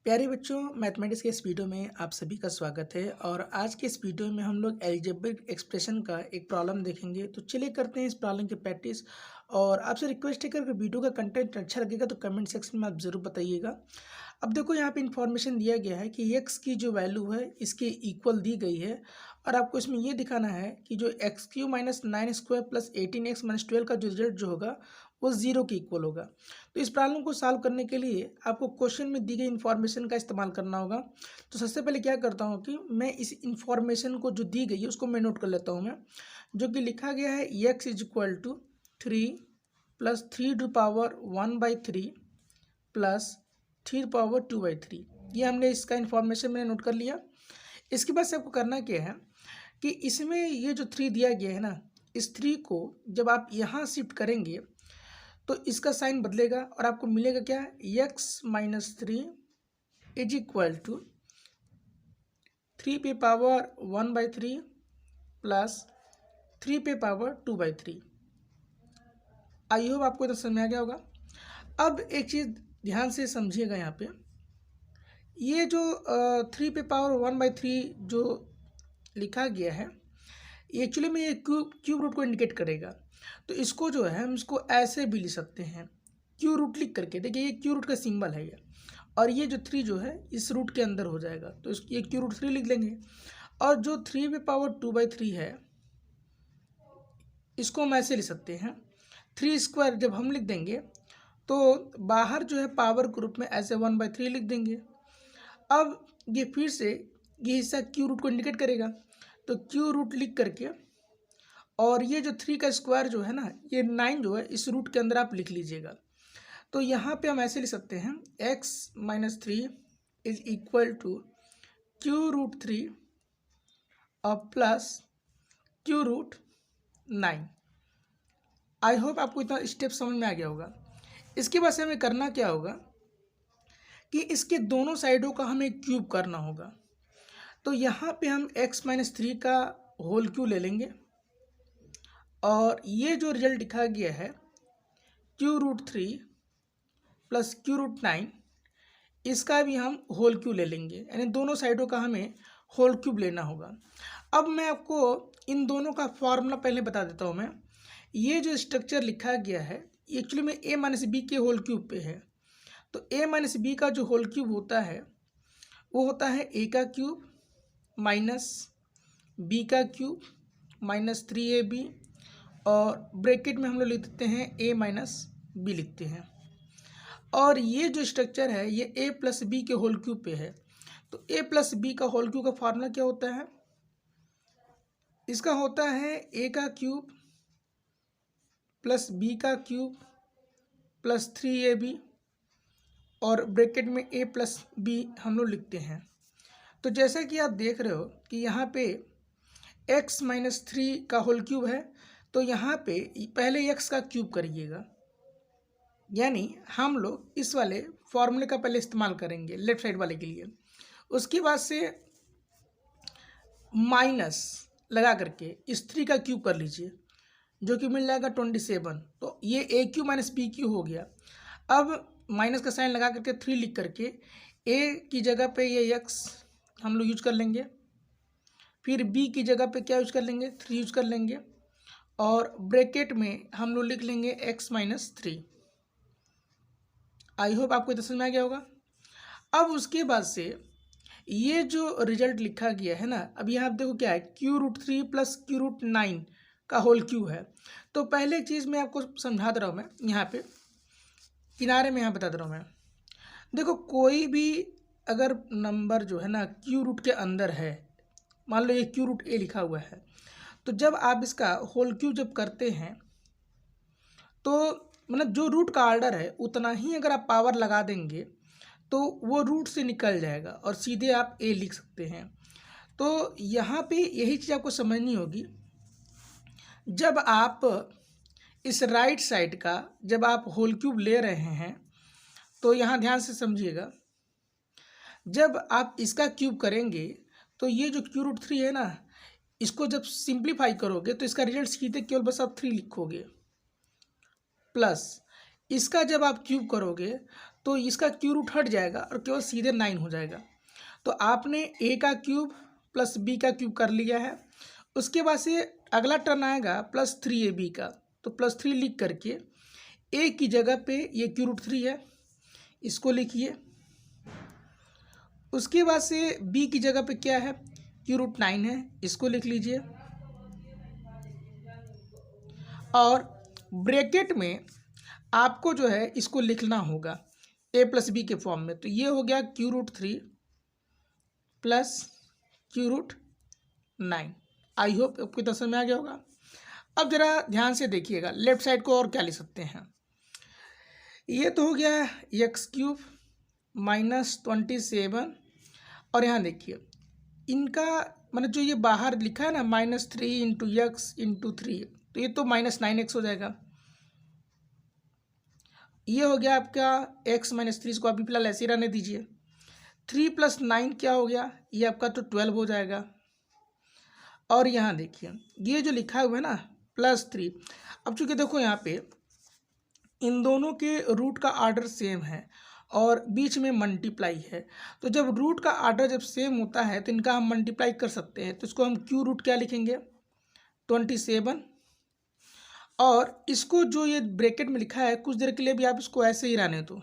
प्यारे बच्चों, मैथमेटिक्स के इस वीडियो में आप सभी का स्वागत है। और आज के इस वीडियो में हम लोग अलजेब्रिक एक्सप्रेशन का एक प्रॉब्लम देखेंगे। तो चलिए करते हैं इस प्रॉब्लम की प्रैक्टिस। और आपसे रिक्वेस्ट है कि अगर वीडियो का कंटेंट अच्छा लगेगा तो कमेंट सेक्शन में आप ज़रूर बताइएगा। अब देखो, यहाँ पे इन्फॉर्मेशन दिया गया है कि एक्स की जो वैल्यू है इसके इक्वल दी गई है। और आपको इसमें ये दिखाना है कि जो x Q minus 9² plus 18x-12 का जो रिजल्ट जो होगा वो 0 के इक्वल होगा। तो इस प्रॉब्लम को सॉल्व करने के लिए आपको क्वेश्चन में दी गई इन्फॉर्मेशन का इस्तेमाल करना होगा। तो सबसे पहले क्या करता हूँ कि मैं इस इन्फॉर्मेशन को जो दी गई है उसको मैं नोट कर लेता हूँ मैं, जो कि लिखा गया है X is equal to 3 plus 3⁻1/3 plus 3⁻2/3। ये हमने इसका इन्फॉर्मेशन मैंने नोट कर लिया। इसके बाद से आपको करना क्या है कि इसमें ये जो 3 दिया गया है ना, इस 3 को जब आप यहाँ शिफ्ट करेंगे तो इसका साइन बदलेगा और आपको मिलेगा क्या, x-3 is equal to 3⁻1/3 plus 3⁻2/3। I hope आपको तो समझ में आ गया होगा। अब एक चीज़ ध्यान से समझिएगा, यहाँ पे ये जो 3⁻1/3 जो लिखा गया है एक्चुअली में ये क्यूब रूट को इंडिकेट करेगा। तो इसको जो है हम इसको ऐसे भी लिख सकते हैं, क्यू रूट लिख करके। देखिए ये क्यू रूट का सिंबल है ये, और ये जो 3 जो है इस रूट के अंदर हो जाएगा, तो ये क्यू रूट 3 लिख लेंगे। और जो 3⁻2/3 है इसको हम ऐसे लिख सकते हैं, 3² जब हम लिख देंगे तो बाहर जो है पावर के रूप में ऐसे 1/3 लिख देंगे। अब ये फिर से ये हिस्सा क्यू रूट को इंडिकेट करेगा, तो क्यू रूट लिख करके, और ये जो 3 का स्क्वायर जो है ना, ये 9 जो है इस रूट के अंदर आप लिख लीजिएगा। तो यहाँ पे हम ऐसे लिख सकते हैं x-3 is equal to cube root 3 और plus cube root 9। I hope आपको इतना स्टेप समझ में आ गया होगा। इसके बाद से हमें करना क्या होगा कि इसके दोनों साइडों का हमें क्यूब करना होगा। तो यहाँ पे हम x-3 का होल क्यूब ले लेंगे, और ये जो रिजल्ट लिखा गया है cube root 3 plus cube root 9, इसका भी हम होल क्यूब ले लेंगे, यानी दोनों साइडों का हमें होल क्यूब लेना होगा। अब मैं आपको इन दोनों का फॉर्मूला पहले बता देता हूँ मैं। ये जो स्ट्रक्चर लिखा गया है एक्चुअली में a-b के होल क्यूब पे है। तो a-b का जो होल क्यूब होता है वो होता है a का क्यूब माइनस b का क्यूब माइनस 3ab, और ब्रैकेट में हम लोग लिख देते हैं a माइनस b लिखते हैं। और ये जो स्ट्रक्चर है ये a प्लस बी के होल क्यूब पे है। तो a प्लस बी का होल क्यूब का फार्मूला क्या होता है, इसका होता है a का क्यूब प्लस b का क्यूब प्लस 3ab, और ब्रैकेट में a प्लस b हम लोग लिखते हैं। तो जैसा कि आप देख रहे हो कि यहाँ पे x-3 का होल क्यूब है, तो यहाँ पे पहले x का क्यूब करिएगा, यानी हम लोग इस वाले फॉर्मूले का पहले इस्तेमाल करेंगे लेफ्ट साइड वाले के लिए। उसके बाद से माइनस लगा करके इस 3 का क्यूब कर लीजिए, जो कि मिल जाएगा 27। तो ये a cube minus B cube हो गया। अब माइनस का साइन लगा करके 3 लिख करके a की जगह पे ये x हम लोग यूज कर लेंगे, फिर b की जगह पे क्या यूज कर लेंगे, 3 यूज कर लेंगे, और ब्रैकेट में हम लोग लिख लेंगे x-3। आई होप आपको इतना समझ में आ गया होगा। अब उसके बाद से ये जो रिजल्ट लिखा गया है ना, अब यहाँ आप देखो क्या है, cube root 3 plus cube root 9 का होल क्यूब है। तो पहले एक चीज़ मैं आपको समझा दे रहा हूँ, मैं यहाँ पे किनारे में यहाँ बता दे रहा हूँ मैं। देखो, कोई भी अगर नंबर जो है ना क्यू रूट के अंदर है, मान लो ये क्यू रूट ए लिखा हुआ है, तो जब आप इसका होल क्यूब जब करते हैं तो मतलब जो रूट का ऑर्डर है उतना ही अगर आप पावर लगा देंगे तो वो रूट से निकल जाएगा और सीधे आप ए लिख सकते हैं। तो यहाँ पे यही चीज़ आपको समझनी होगी, जब आप इस राइट साइड का जब आप होल क्यूब ले रहे हैं तो यहाँ ध्यान से समझिएगा, जब आप इसका क्यूब करेंगे तो ये जो क्यू रूट 3 है ना, इसको जब सिंप्लीफाई करोगे तो इसका रिजल्ट सीधे केवल बस आप 3 लिखोगे, प्लस इसका जब आप क्यूब करोगे तो इसका क्यू रूट हट जाएगा और केवल सीधे 9 हो जाएगा। तो आपने ए का क्यूब प्लस बी का क्यूब कर लिया है। उसके बाद से अगला टर्न आएगा प्लस 3ab का, तो प्लस 3 लिख करके ए की जगह पे ये क्यू रूट 3 है, इसको लिखिए। उसके बाद से बी की जगह पे क्या है, क्यू रूट 9 है, इसको लिख लीजिए। और ब्रैकेट में आपको जो है इसको लिखना होगा ए प्लस बी के फॉर्म में। तो ये हो गया cube root 3 plus cube root 9। I hope आपको तो समझ में आ गया होगा। अब जरा ध्यान से देखिएगा लेफ्ट साइड को और क्या लिख सकते हैं। ये तो हो गया एक्स क्यूब माइनस 27, और यहाँ देखिए इनका मतलब जो ये बाहर लिखा है ना -3 इंटू एक्स इंटू 3, तो ये तो -9x हो जाएगा। ये हो गया आपका x -3, इसको अभी फिलहाल ऐसे ही रहने दीजिए। 3 + 9 क्या हो गया, ये आपका तो 12 हो जाएगा। और यहाँ देखिए ये जो लिखा हुआ है ना +3, अब चूंकि देखो यहाँ पे इन दोनों के रूट का आर्डर सेम है और बीच में मल्टीप्लाई है, तो जब रूट का आर्डर जब सेम होता है तो इनका हम मल्टीप्लाई कर सकते हैं। तो इसको हम क्यू रूट क्या लिखेंगे 27, और इसको जो ये ब्रैकेट में लिखा है कुछ देर के लिए भी आप इसको ऐसे ही रहने दो।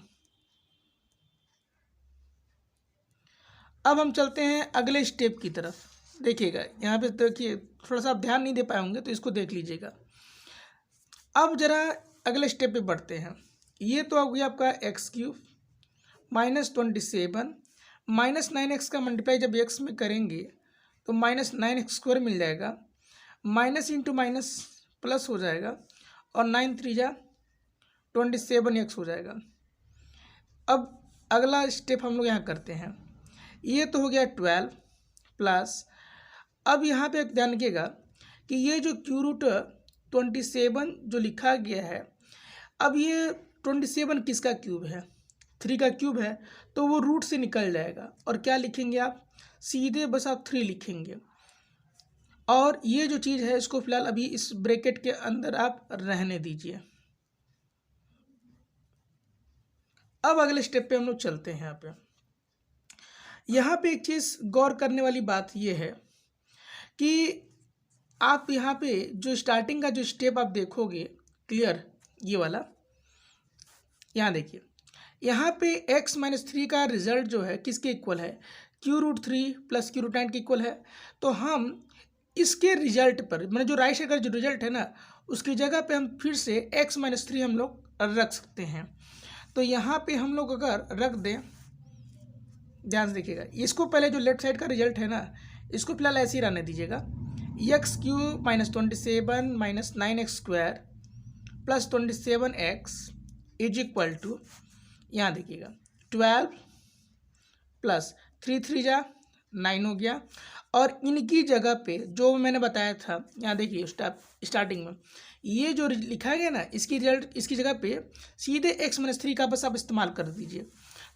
अब हम चलते हैं अगले स्टेप की तरफ। देखिएगा यहाँ पे देखिए थोड़ा सा आप ध्यान नहीं दे पाए होंगे तो इसको देख लीजिएगा। अब जरा अगले स्टेप पे बढ़ते हैं। ये तो हो गया आपका एक्स क्यूब -27 -9x का मल्टीप्लाई जब x में करेंगे तो -9x² मिल जाएगा, माइनस इंटू माइनस प्लस हो जाएगा, और 9 3 जा 27x हो जाएगा। अब अगला स्टेप हम लोग यहाँ करते हैं। ये तो हो गया 12 प्लस, अब यहाँ पे ध्यान रखिएगा कि ये जो क्यू रूट 27 जो लिखा गया है, अब ये 27 किसका क्यूब है 3 का क्यूब है, तो वो रूट से निकल जाएगा और क्या लिखेंगे आप सीधे बस आप 3 लिखेंगे। और ये जो चीज़ है इसको फिलहाल अभी इस ब्रैकेट के अंदर आप रहने दीजिए। अब अगले स्टेप पे हम लोग चलते हैं। यहाँ पे एक चीज़ गौर करने वाली बात ये है कि आप यहाँ पे जो स्टार्टिंग का जो स्टेप आप देखोगे क्लियर, ये वाला यहाँ देखिए, यहाँ पे x -3 का रिजल्ट जो है किसके इक्वल है cube root 3 plus cube root 9 के इक्वल है। तो हम इसके रिजल्ट पर मतलब जो राइट साइड का जो रिजल्ट है ना उसकी जगह पे हम फिर से x -3 हम लोग रख सकते हैं। तो यहाँ पे हम लोग अगर रख दें, ध्यान से देखिएगा, इसको पहले जो लेफ्ट साइड का रिजल्ट है ना इसको फिलहाल ऐसे ही रहने दीजिएगा। X cube -27 -9x² plus 27x is equal to, यहाँ देखिएगा 12 प्लस 3 3 जा 9 हो गया। और इनकी जगह पे जो मैंने बताया था, यहाँ देखिए स्टार्टिंग में ये जो लिखा गया ना इसकी रिजल्ट इसकी जगह पे सीधे x -3 का बस आप इस्तेमाल कर दीजिए।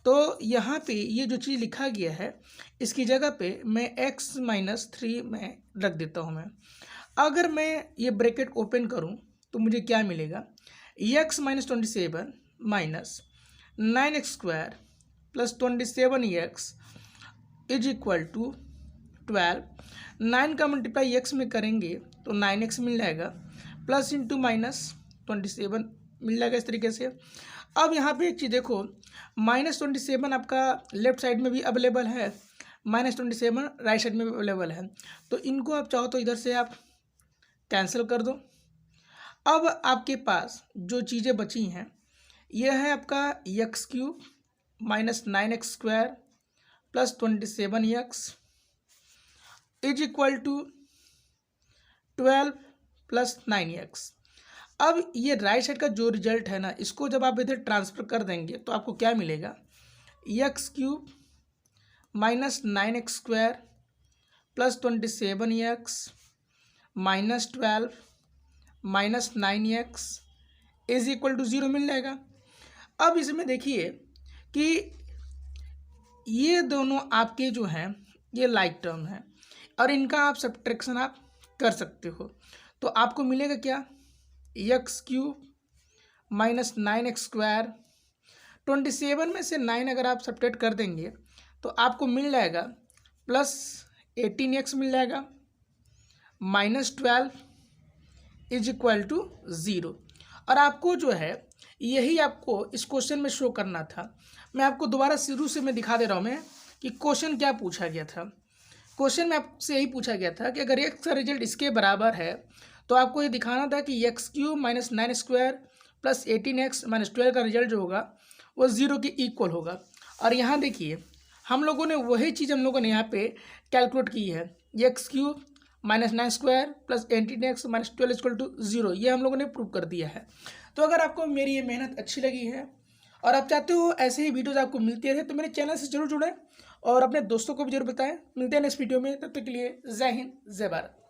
तो यहाँ पे ये जो चीज़ लिखा गया है इसकी जगह पे मैं x -3 में रख देता हूँ। मैं अगर मैं ये ब्रैकेट ओपन करूँ तो मुझे क्या मिलेगा, x -27 minus 9x² plus 27x is equal to 12। 9 का मल्टीप्लाई x में करेंगे तो 9x मिल जाएगा, प्लस इंटू माइनस 27 मिल जाएगा इस तरीके से। अब यहाँ पे एक चीज़ देखो, -27 आपका लेफ्ट साइड में भी अवेलेबल है, -27 राइट साइड में भी अवेलेबल है, तो इनको आप चाहो तो इधर से आप कैंसिल कर दो। अब आपके पास जो चीज़ें बची हैं यह है आपका X cube -9x² plus 27x is equal to 12 plus 9x। अब ये राइट साइड का जो रिजल्ट है ना इसको जब आप इधर ट्रांसफ़र कर देंगे तो आपको क्या मिलेगा, X cube -9x² plus 27x minus 12 minus 9x is equal to 0 मिल जाएगा। अब इसमें देखिए कि ये दोनों आपके जो हैं ये लाइक टर्म है और इनका आप सब्ट्रैक्शन आप कर सकते हो। तो आपको मिलेगा क्या, एक्स क्यूब -9x² 27 में से 9 अगर आप सब्ट्रैक्ट कर देंगे तो आपको मिल जाएगा +18x मिल जाएगा, -12 इज इक्वल टू 0। और आपको जो है यही आपको इस क्वेश्चन में शो करना था। मैं आपको दोबारा शुरू से मैं दिखा दे रहा हूँ मैं कि क्वेश्चन क्या पूछा गया था। क्वेश्चन में आपसे यही पूछा गया था कि अगर x का रिजल्ट इसके बराबर है तो आपको ये दिखाना था कि x³ - 9² + 18x - 12 का रिजल्ट जो होगा वो 0 के इक्वल होगा। और यहाँ देखिए हम लोगों ने वही चीज़ हम लोगों ने यहाँ पे कैलकुलेट की है, x³ - 9² + 18x - 12 = 0, ये हम लोगों ने प्रूव कर दिया है। तो अगर आपको मेरी ये मेहनत अच्छी लगी है और आप चाहते हो ऐसे ही वीडियोज़ आपको मिलती रहे तो मेरे चैनल से जरूर जुड़ें और अपने दोस्तों को भी जरूर बताएं। मिलते हैं नेक्स्ट वीडियो में, तब तक के लिए जय हिंद, जय भारत।